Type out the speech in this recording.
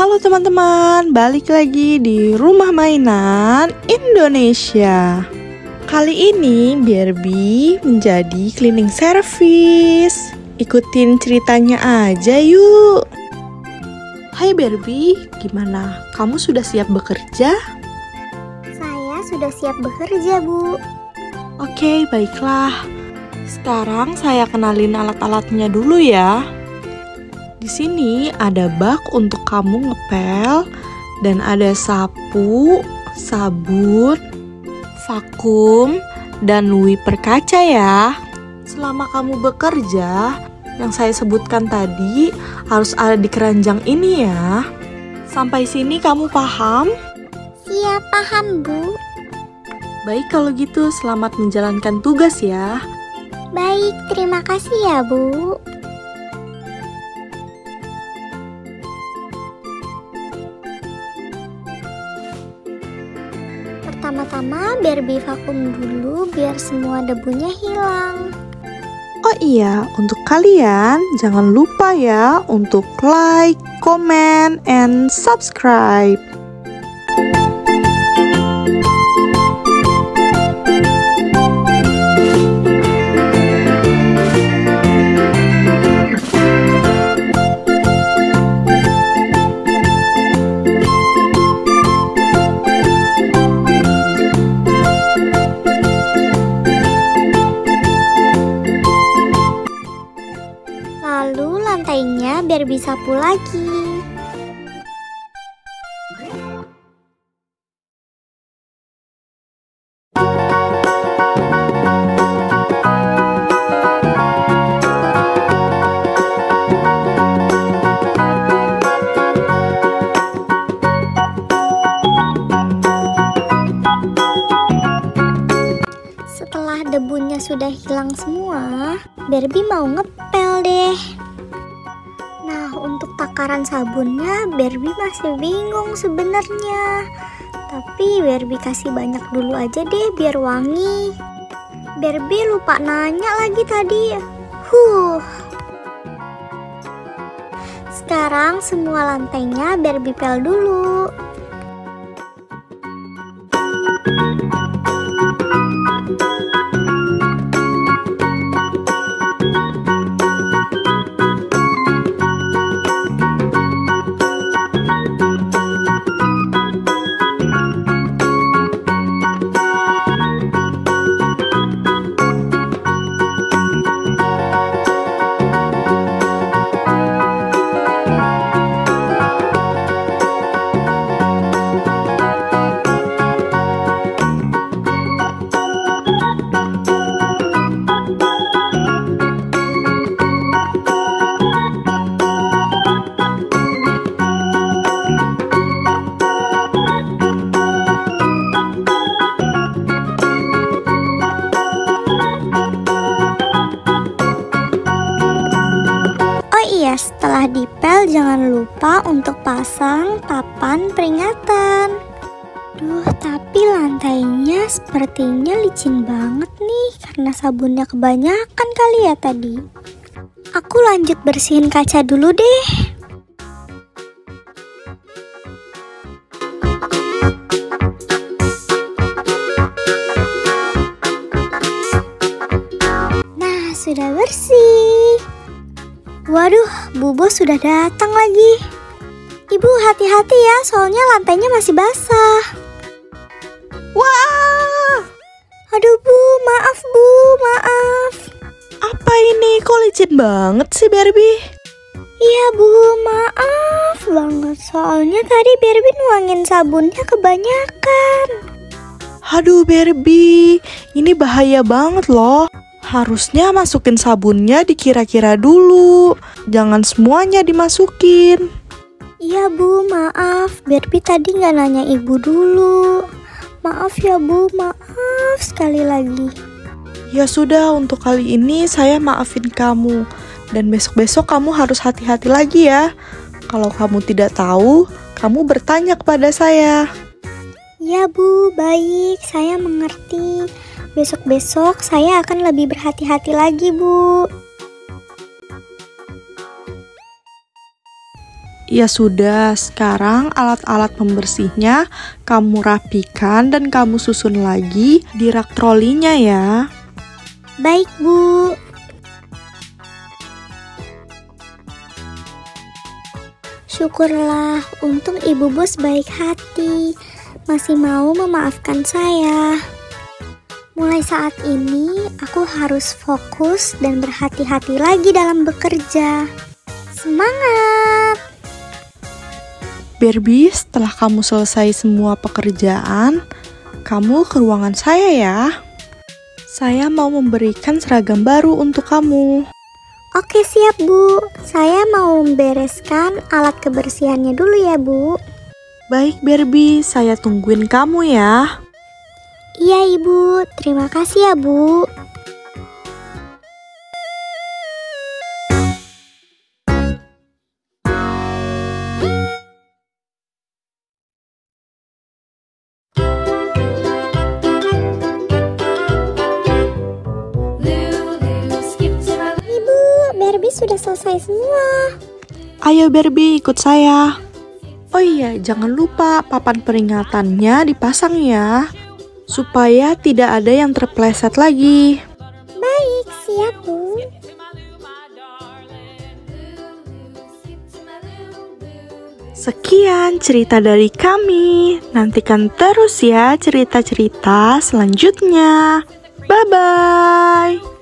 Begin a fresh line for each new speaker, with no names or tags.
Halo teman-teman, balik lagi di Rumah Mainan Indonesia. Kali ini Barbie menjadi cleaning service. Ikutin ceritanya aja yuk. Hai Barbie, gimana? Kamu sudah siap bekerja?
Saya sudah siap bekerja, Bu.
Oke, baiklah. Sekarang saya kenalin alat-alatnya dulu ya. Di sini ada bak untuk kamu ngepel dan ada sapu, sabun, vakum, dan wiper kaca ya. Selama kamu bekerja, yang saya sebutkan tadi harus ada di keranjang ini ya. Sampai sini kamu paham?
Siap, paham, Bu.
Baik kalau gitu, selamat menjalankan tugas ya.
Baik, terima kasih ya, Bu. Pertama-tama Barbie vakum dulu biar semua debunya hilang.
Oh iya, untuk kalian jangan lupa ya untuk like, comment, and subscribe.
Lalu lantainya Barbie sapu lagi. Setelah debunya sudah hilang semua, Barbie mau ngepel deh. Nah, untuk takaran sabunnya Barbie masih bingung sebenarnya. Tapi Barbie kasih banyak dulu aja deh biar wangi. Barbie lupa nanya lagi tadi. Sekarang semua lantainya Barbie pel dulu. Setelah dipel jangan lupa untuk pasang papan peringatan. Tapi lantainya sepertinya licin banget nih karena sabunnya kebanyakan kali ya tadi. Aku lanjut bersihin kaca dulu deh. Nah, sudah bersih. Waduh, Bu Bos sudah datang lagi. Ibu hati-hati ya, soalnya lantainya masih basah.
Wah!
Aduh Bu, maaf Bu, maaf.
Apa ini? Kok licin banget sih Barbie?
Iya Bu, maaf banget. Soalnya tadi Barbie nuangin sabunnya kebanyakan.
Aduh Barbie, ini bahaya banget loh. Harusnya masukin sabunnya dikira-kira dulu. Jangan semuanya dimasukin.
Iya Bu, maaf. Barbie tadi nggak nanya Ibu dulu. Maaf ya Bu, maaf sekali lagi.
Ya sudah, untuk kali ini saya maafin kamu. Dan besok-besok kamu harus hati-hati lagi ya. Kalau kamu tidak tahu, kamu bertanya kepada saya.
Ya Bu, baik. Saya mengerti. Besok-besok saya akan lebih berhati-hati lagi, Bu.
Ya sudah, sekarang alat-alat pembersihnya kamu rapikan dan kamu susun lagi di rak trolinya ya.
Baik, Bu. Syukurlah, untung Ibu Bos baik hati, masih mau memaafkan saya. Mulai saat ini, aku harus fokus dan berhati-hati lagi dalam bekerja. Semangat!
Barbie, setelah kamu selesai semua pekerjaan, kamu ke ruangan saya ya. Saya mau memberikan seragam baru untuk kamu.
Oke, siap, Bu. Saya mau membereskan alat kebersihannya dulu ya, Bu.
Baik Barbie, saya tungguin kamu ya.
Iya, Ibu. Terima kasih ya, Bu. Ibu, Barbie sudah selesai semua.
Ayo Barbie, ikut saya. Oh iya, jangan lupa papan peringatannya dipasang ya, supaya tidak ada yang terpleset lagi.
Baik, siap, Bu.
Sekian cerita dari kami. Nantikan terus ya cerita-cerita selanjutnya. Bye-bye.